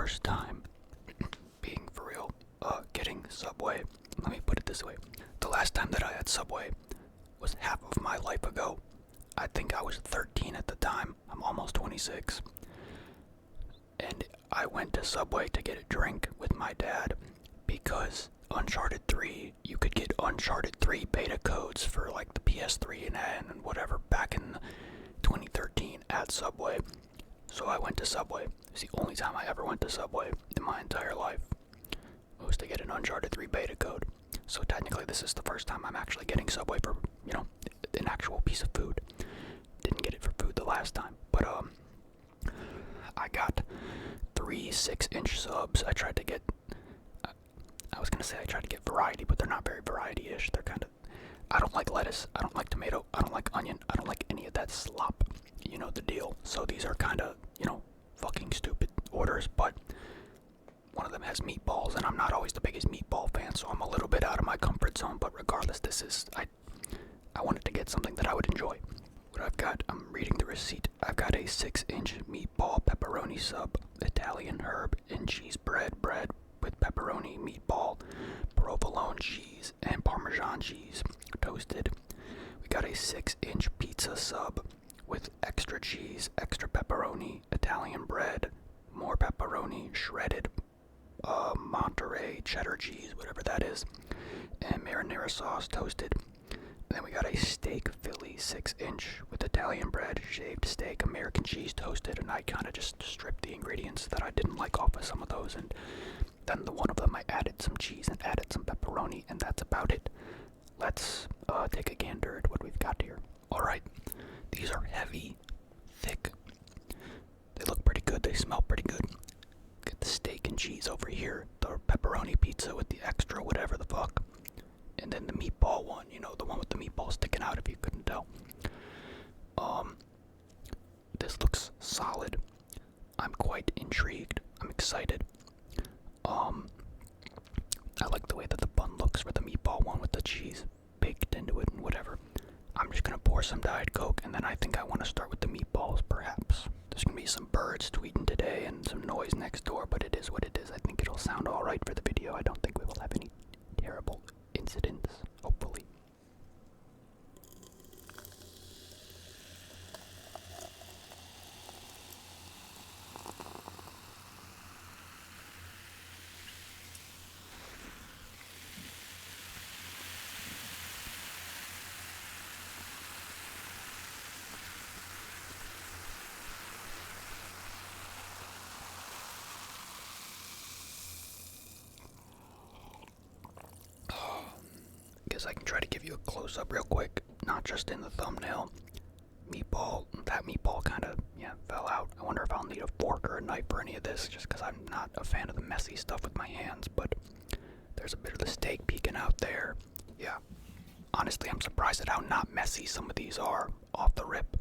first time, being for real, getting Subway. Let me put it this way. The last time that I had Subway was half of my life ago. I think I was 13 at the time. I'm almost 26. And I went to Subway to get a drink with my dad because Uncharted 3, you could get Uncharted 3 beta codes for like the PS3 and whatever back in 2013 at Subway. So I went to Subway. It's the only time I ever went to Subway in my entire life. Was to get an Uncharted 3 beta code. So technically this is the first time I'm actually getting Subway for, an actual piece of food. Didn't get it for food the last time. But I got 3 6-inch subs. I tried to get variety, but they're not very variety-ish. They're kind of, I don't like lettuce, I don't like tomato, I don't like onion, I don't like any of that slop. You know the deal. So these are kind of, fucking stupid orders, but one of them has meatballs, and I'm not always the biggest meatball fan, so I'm a little bit out of my comfort zone, but regardless, I wanted to get something that I would enjoy. What I've got, I'm reading the receipt. I've got a 6-inch meatball pepperoni sub, Italian herb and cheese bread with pepperoni, meatball, provolone cheese, and Parmesan cheese, toasted. We got a 6-inch pizza sub with extra cheese, extra pepperoni, Italian bread, more pepperoni, shredded Monterey cheddar cheese, whatever that is, and marinara sauce, toasted. And then we got a steak Philly 6-inch with Italian bread, shaved steak, American cheese, toasted, and I kind of just stripped the ingredients that I didn't like off of some of those, and then the one of them I added some cheese and added some pepperoni, and that's about it. Let's take a gander at what we've got here. Alright, these are heavy, thick. They look pretty good, they smell pretty good. Get the steak and cheese over here, the pepperoni pizza with the extra whatever the fuck, and then the meatball one, the one with the meatball sticking out if you couldn't tell. This looks solid. I'm quite intrigued. I'm excited. I like the way that the bun looks for the meatball one with the cheese baked into it and whatever. I'm just gonna pour some Diet Coke, and then I think I want to start with the meatballs, perhaps. There's gonna be some birds tweeting today and some noise next door, but it is what it is. I think it'll sound alright for the video. I don't think we will have any terrible incidents, hopefully. I can try to give you a close-up real quick, not just in the thumbnail. That meatball kind of, fell out. I wonder if I'll need a fork or a knife for any of this, just because I'm not a fan of the messy stuff with my hands, but there's a bit of the steak peeking out there. Yeah, honestly, I'm surprised at how not messy some of these are off the rip.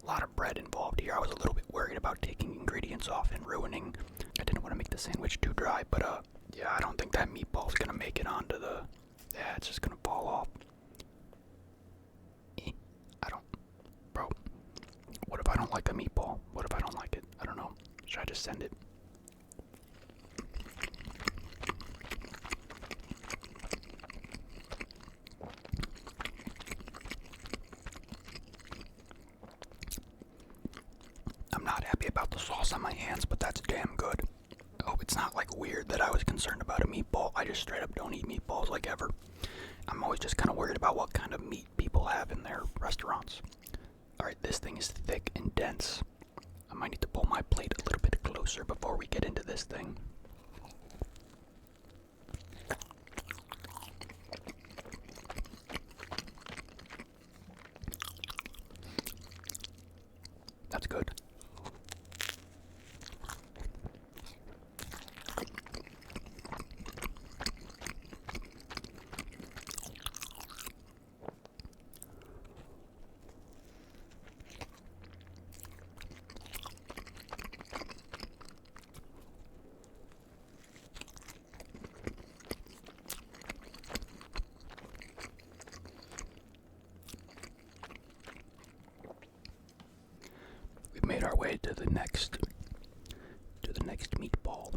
A lot of bread involved here. I was a little bit worried about taking ingredients off and ruining. I didn't want to make the sandwich too dry, but yeah, I don't think that meatball's gonna make it onto the... Yeah, it's just gonna fall off. Bro, what if I don't like the meatball? What if I don't like it? I don't know. Should I just send it? I'm not happy about the sauce on my hands, but that's damn good. Oh, it's not like weird that I was concerned about a meatball. I just straight up don't eat meatballs like ever. I'm always just kind of worried about what kind of meat people have in their restaurants. Alright, this thing is thick and dense. I might need to pull my plate a little bit closer before we get into this thing. That's good. Made our way to the next next meatball.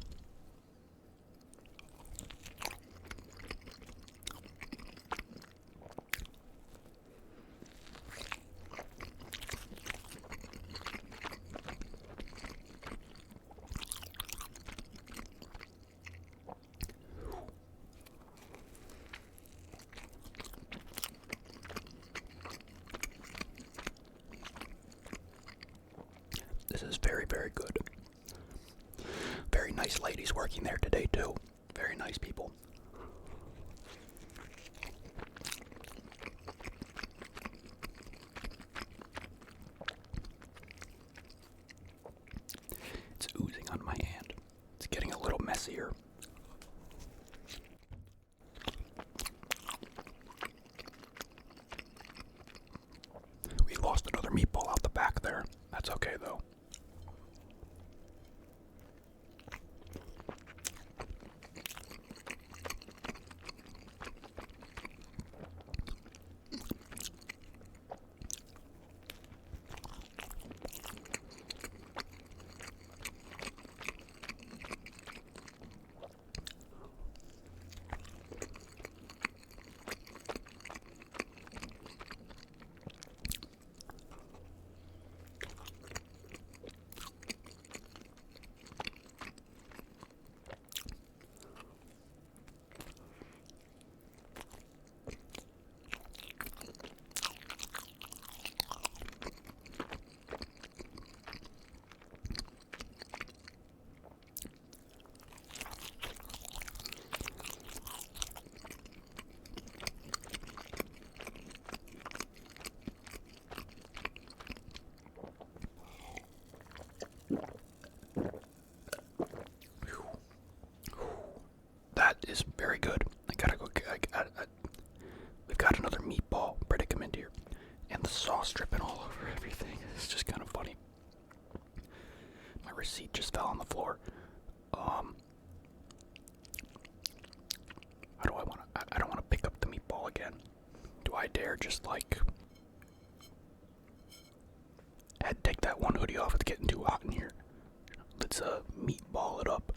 This is very, very good. Very nice ladies working there today, too. Very nice people. It's oozing on my hand. It's getting a little messier. We lost another meatball out the back there. That's okay, though. That is very good. I gotta go. We've got another meatball predicament here, and the sauce dripping all over everything. It's just kind of funny. My receipt just fell on the floor. How do I want to? I don't want to pick up the meatball again. Do I dare just like? I had to take that one hoodie off. It's getting too hot in here. Let's meatball it up.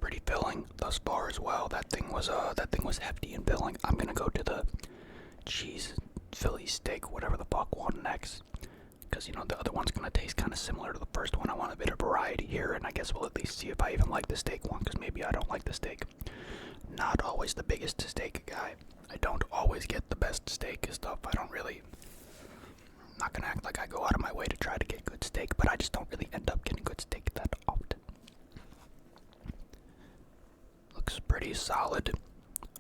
Pretty filling thus far as well. That thing was hefty and filling. I'm gonna go to the cheese Philly steak, whatever the fuck, one next, because you know the other one's gonna taste kind of similar to the first one. I want a bit of variety here, and I guess we'll at least see if I even like the steak one, because maybe I don't like the steak. Not always the biggest steak guy. I don't always get the best steak stuff. I don't really. I'm not gonna act like I go out of my way to try to get good steak, but I just don't really end up getting good steak that often. Looks pretty solid.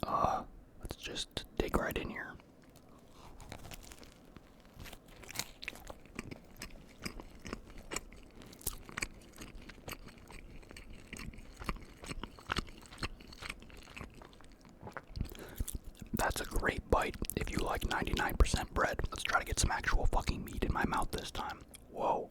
Let's just dig right in here. That's a great bite if you like 99% bread. Let's try to get some actual fucking meat in my mouth this time. Whoa.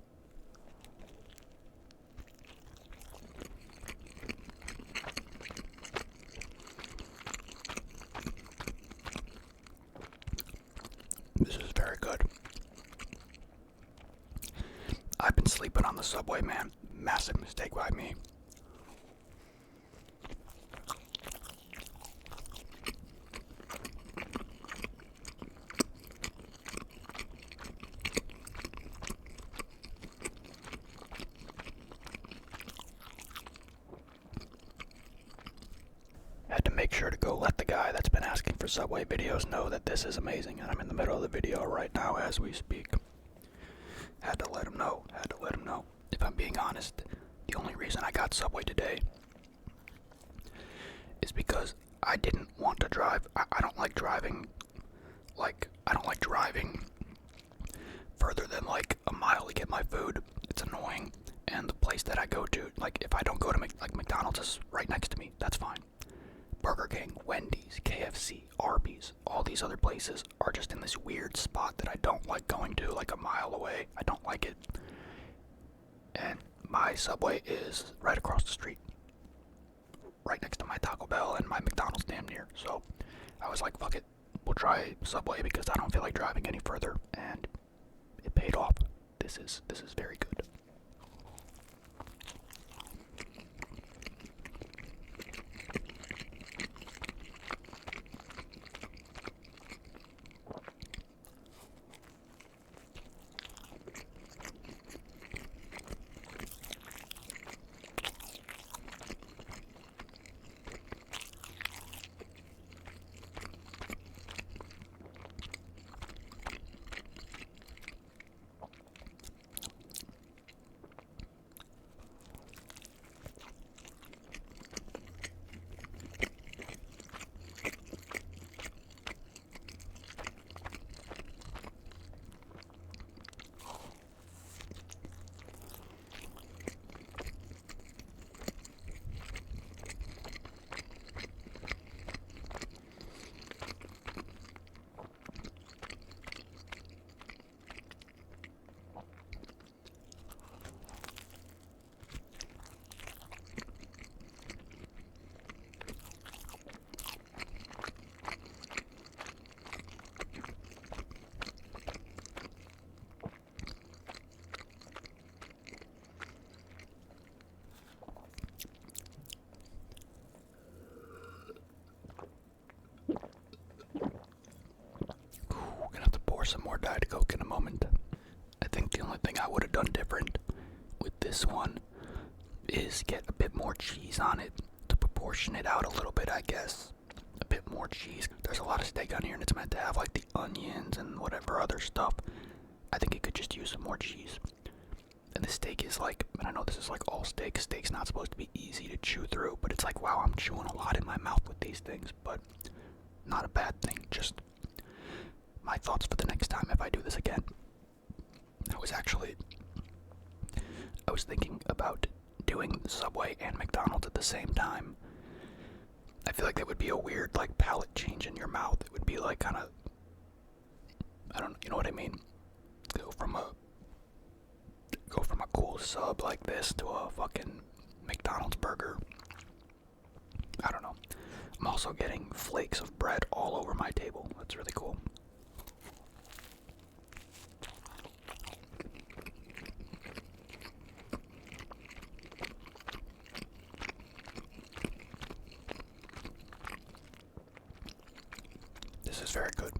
This is very good. I've been sleeping on the Subway, man. Massive mistake by me. Had to make sure to go let the guy that's been asking for Subway videos know that this is amazing, and I'm in the middle of the video right now as we speak. Had to let him know. If I'm being honest, the only reason I got Subway today is because I didn't want to drive. I don't like driving. I don't like driving further than like a mile to get my food. It's annoying. And the place that I go to, like if I don't go to McDonald's is right next to me. That's fine. Burger King, Wendy's, KFC, Arby's, all these other places are just in this weird spot that I don't like going to, like a mile away. I don't like it. And my Subway is right across the street, right next to my Taco Bell and my McDonald's damn near. So I was like, fuck it, we'll try Subway because I don't feel like driving any further, and it paid off. This is very good. Some more Diet Coke in a moment. I think the only thing I would have done different with this one is get a bit more cheese on it to proportion it out a little bit, I guess. A bit more cheese. There's a lot of steak on here and it's meant to have like the onions and whatever other stuff. I think it could just use some more cheese. And the steak is like, and I know this is like all steak. Steak's not supposed to be easy to chew through, but it's like, wow, I'm chewing a lot in my mouth with these things, but not a bad thing. Just my thoughts for the next time if I do this again. I was thinking about doing Subway and McDonald's at the same time. I feel like that would be a weird like palate change in your mouth. It would be like kind of, I don't know, you know what I mean? Go from a cool sub like this to a fucking McDonald's burger. I don't know. I'm also getting flakes of bread all over my table. That's really cool. This is very good.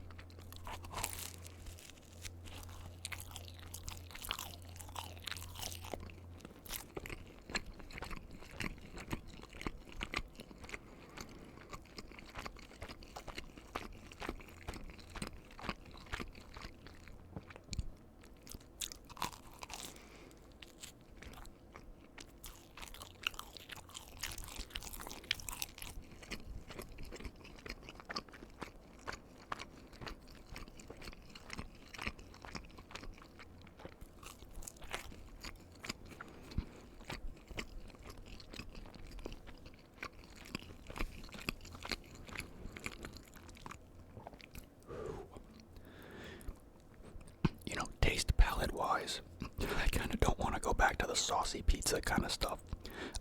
Wise, I kind of don't want to go back to the saucy pizza kind of stuff.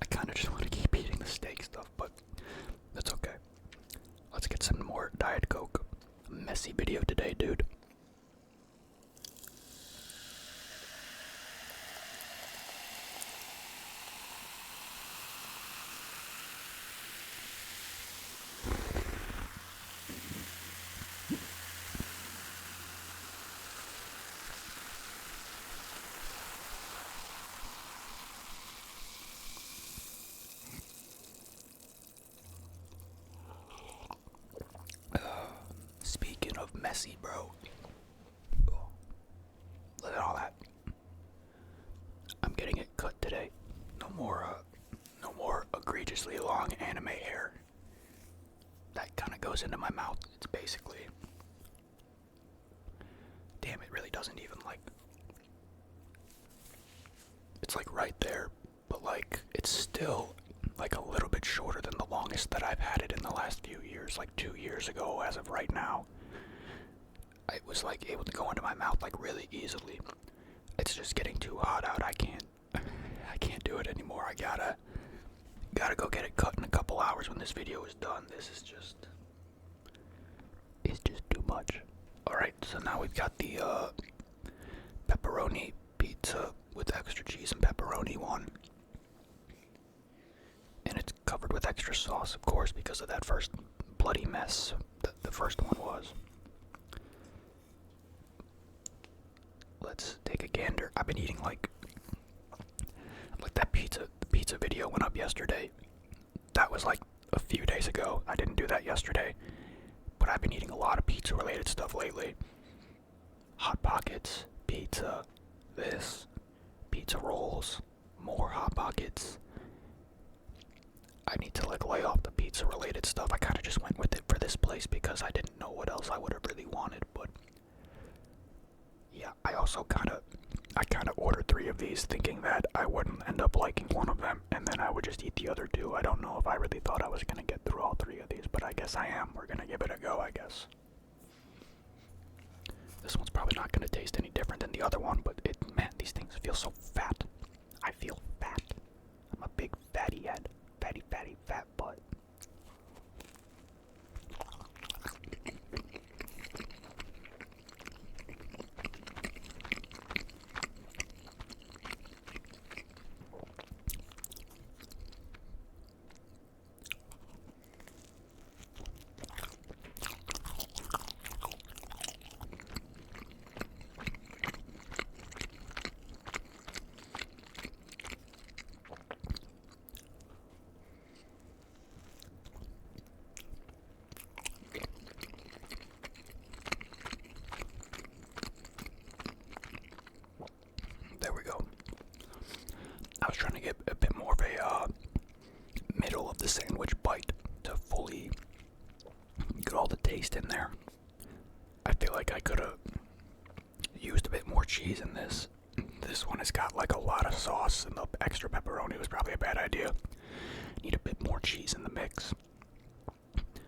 I kind of just want to keep eating the steak stuff, but that's okay. Let's get some more Diet Coke. Messy video today, dude. Speaking of messy, bro. Look at all that. I'm getting it cut today. No more egregiously long anime hair. That kind of goes into my mouth. It's basically, damn, it really doesn't even like, it's like right there, but like it's still like a little bit shorter than the longest that I've had it in the last few years, like 2 years ago as of right now. It was like able to go into my mouth like really easily. It's just getting too hot out. I can't do it anymore. I gotta go get it cut in a couple hours when this video is done. This is just, it's just too much. Alright, so now we've got the pepperoni pizza with extra cheese and pepperoni one. And it's covered with extra sauce, of course, because of that first bloody mess the first one was. Let's take a gander. I've been eating like that pizza. The pizza video went up yesterday. That was like a few days ago. I didn't do that yesterday. But I've been eating a lot of pizza related stuff lately. Hot Pockets, pizza, this, pizza rolls, more Hot Pockets. I need to like lay off the pizza related stuff. I kind of just went with it for this place because I didn't know what else I would have really wanted, but yeah, I kind of ordered 3 of these thinking that I wouldn't end up liking one of them and then I would just eat the other 2. I don't know if I really thought I was going to get through all 3 of these, but I guess I am. We're going to give it a go, I guess. This one's probably not going to taste any different than the other one, but man, these things feel so fat. I feel fat. I'm a big fatty head. Fatty, fat butt. There we go. I was trying to get a bit more of a middle of the sandwich bite to fully get all the taste in there. I feel like I could have used a bit more cheese in this. This one has got like a lot of sauce, and the extra pepperoni was probably a bad idea. Need a bit more cheese in the mix.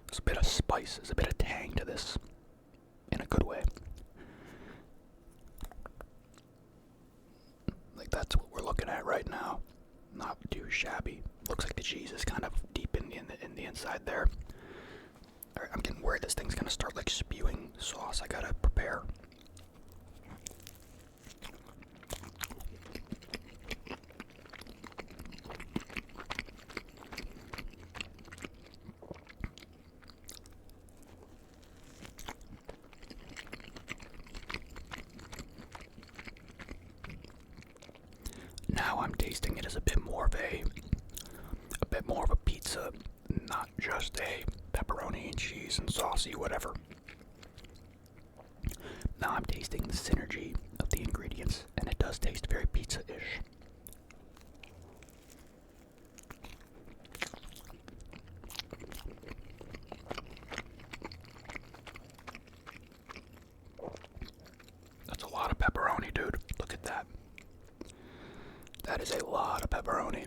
There's a bit of spice, there's a bit of tang to this, in a good way. Like that's what we're looking at right now. Not too shabby. Looks like the cheese is kind of deep in the inside there. Alright, I'm getting worried this thing's gonna start like spewing sauce. I gotta prepare. Now I'm tasting it as a bit more of a pizza, not just a pepperoni and cheese and saucy whatever. Now I'm tasting the synergy of the ingredients, and it does taste very pizza-ish. That's a lot of pepperoni, dude. Look at that. That is a lot of pepperoni.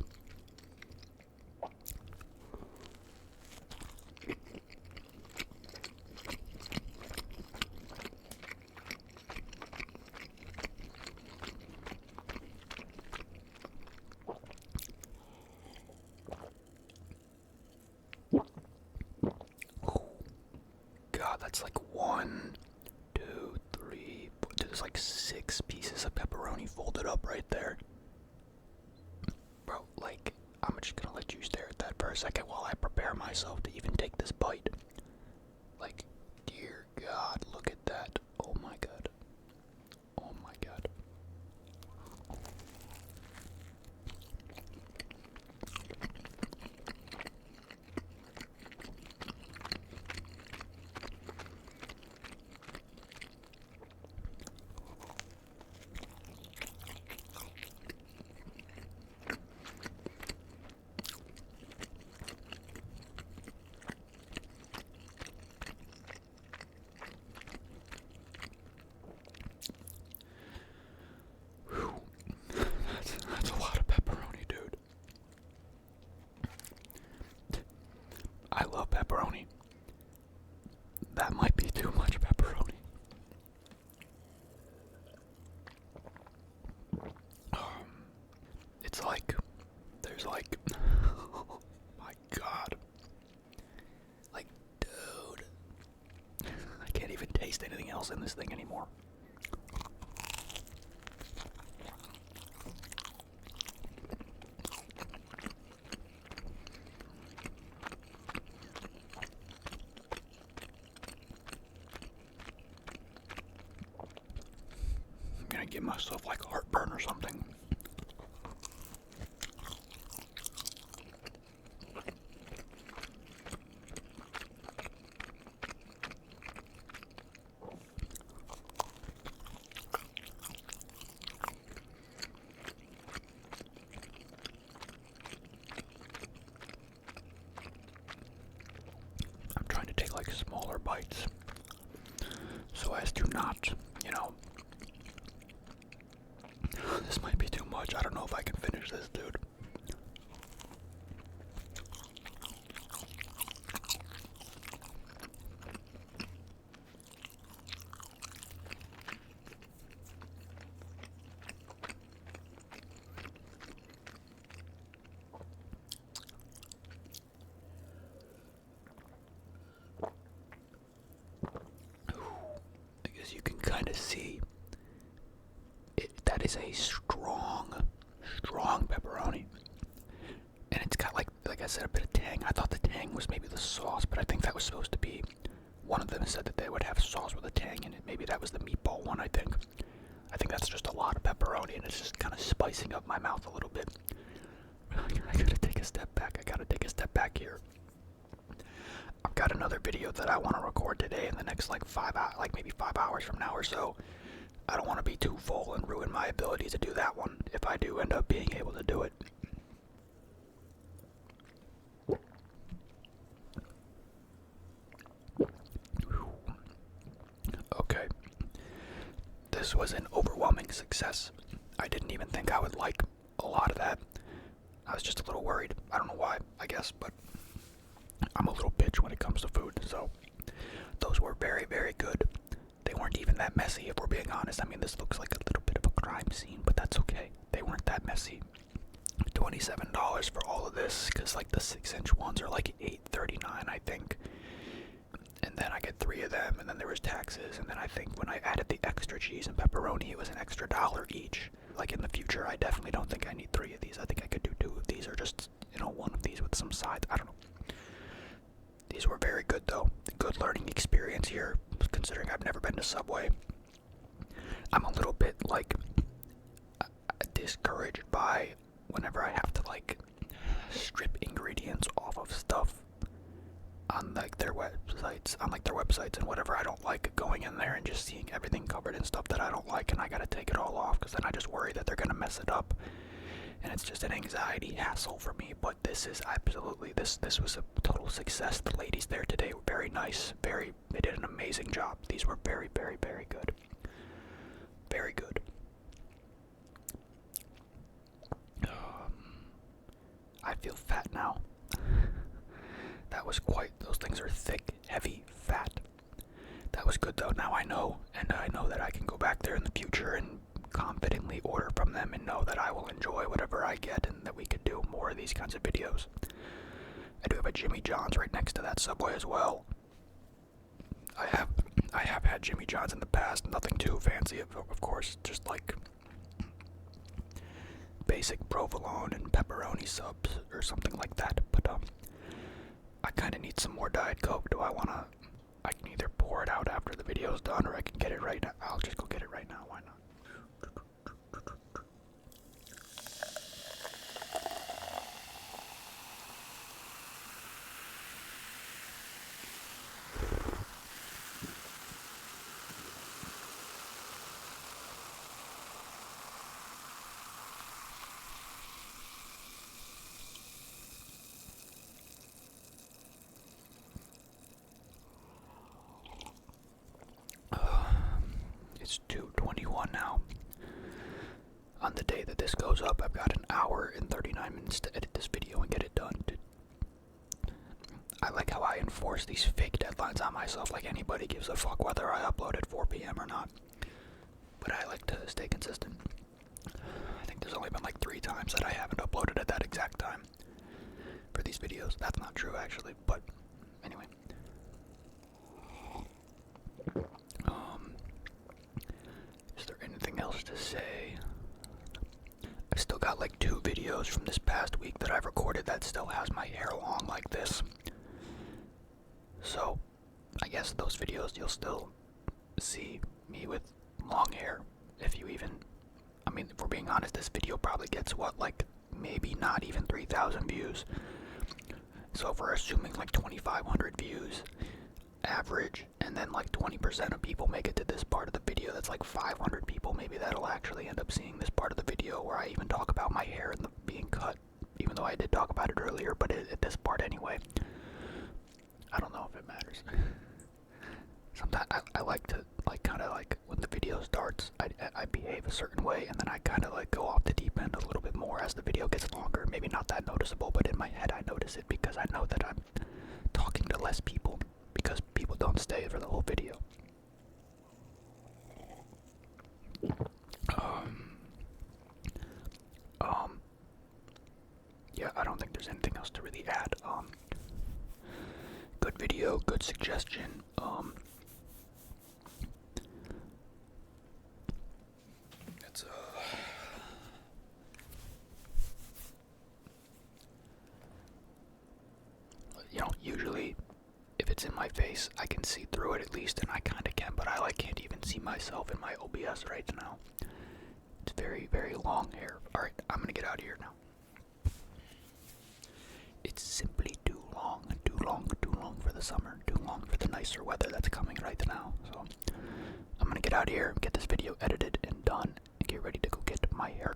God, that's like 1, 2, 3, 4. There's like 6 pieces of pepperoni folded up right there. Bro, like, I'm just gonna let you stare at that for a second while I prepare myself to even take this bite. Like, dear God, look at that. Oh my God. Oh my God. be too much pepperoni. It's like, there's like, oh my god. Like, dude. I can't even taste anything else in this thing anymore. I'm gonna give myself like heartburn or something. I'm trying to take like smaller bites so as to not, you know, this might be too much. I don't know if I can finish this, dude. As you can kind of see, that is a strong pepperoni. And it's got like I said, a bit of tang. I thought the tang was maybe the sauce, but I think that was supposed to be, one of them said that they would have sauce with a tang in it. Maybe that was the meatball one, I think. I think that's just a lot of pepperoni, and it's just kind of spicing up my mouth a little bit. I gotta take a step back here. I've got another video that I want to record today in the next like 5 hours, like maybe 5 hours from now or so. I don't want to be too full and ruin my ability to do that one if I do end up being able to do it. Okay. This was an overwhelming success. I didn't even think I would like a lot of that. I was just a little worried. I don't know why, I guess, but I'm a little bitch when it comes to food, so those were very, very good. They weren't even that messy, if we're being honest. I mean, this looks like a little bit of a crime scene, but that's okay. They weren't that messy. $27 for all of this, because like the 6-inch ones are like $8.39, I think. And then I get 3 of them, and then there was taxes, and then I think when I added the extra cheese and pepperoni, it was an extra $1 each. Like in the future, I definitely don't think I need 3 of these. I think I could do 2 of these, or just, you know, 1 of these with some sides. I don't know. These were very good, though. Good learning experience here, considering I've never been to Subway. I'm a little bit, like, discouraged by whenever I have to, like, strip ingredients off of stuff on, like, their websites, and whatever. I don't like going in there and just seeing everything covered in stuff that I don't like, and I gotta take it all off, because then I just worry that they're gonna mess it up. And it's just an anxiety hassle for me, but this is absolutely, this was a total success. The ladies there today were very nice, they did an amazing job. These were very, very, very good. Very good. I feel fat now. That was those things are thick, heavy, fat. That was good though, now I know, and I know that I can go back there in the future and confidently order from them and know that I will enjoy whatever I get, and that we could do more of these kinds of videos. I do have a Jimmy John's right next to that Subway as well. I have had Jimmy John's in the past, nothing too fancy, of course, just like basic provolone and pepperoni subs or something like that, but I kind of need some more Diet Coke. I can either pour it out after the video's done, or I can get it right now. I'll just go get it right now, why not? It's 2:21 now. On the day that this goes up, I've got an hour and 39 minutes to edit this video and get it done. I like how I enforce these fake deadlines on myself, like anybody gives a fuck whether I upload at 4 p.m. or not. But I like to stay consistent. I think there's only been like 3 times that I haven't uploaded at that exact time for these videos. That's not true actually, but anyway. Is there anything else to say? I've still got like 2 videos from this past week that I've recorded that still has my hair long like this. So, I guess those videos you'll still see me with long hair, if you even, I mean, if we're being honest, this video probably gets what, like, maybe not even 3,000 views. So if we're assuming like 2,500 views average, and then like 20% of people make it to this part of the video, that's like 500 people maybe that'll actually end up seeing this part of the video where I even talk about my hair and being cut, even though I did talk about it earlier, but at this part anyway. I don't know if it matters. Sometimes I like to, like, kind of like when the video starts, I behave a certain way, and then I kind of like go off the deep end a little bit more as the video gets longer. Maybe not that noticeable, but in my head I notice it because I know that I'm talking to less people, because people don't stay for the whole video. Yeah, I don't think there's anything else to really add. Good video, good suggestion. It's you know, usually if it's in my face, I can see through it at least, and I kind of can, but I like can't even see myself in my OBS right now. It's very, very long hair. Alright, I'm gonna get out of here now. It's simply too long for the summer, too long for the nicer weather that's coming right now. So I'm gonna get out of here, get this video edited and done, and get ready to go get my hair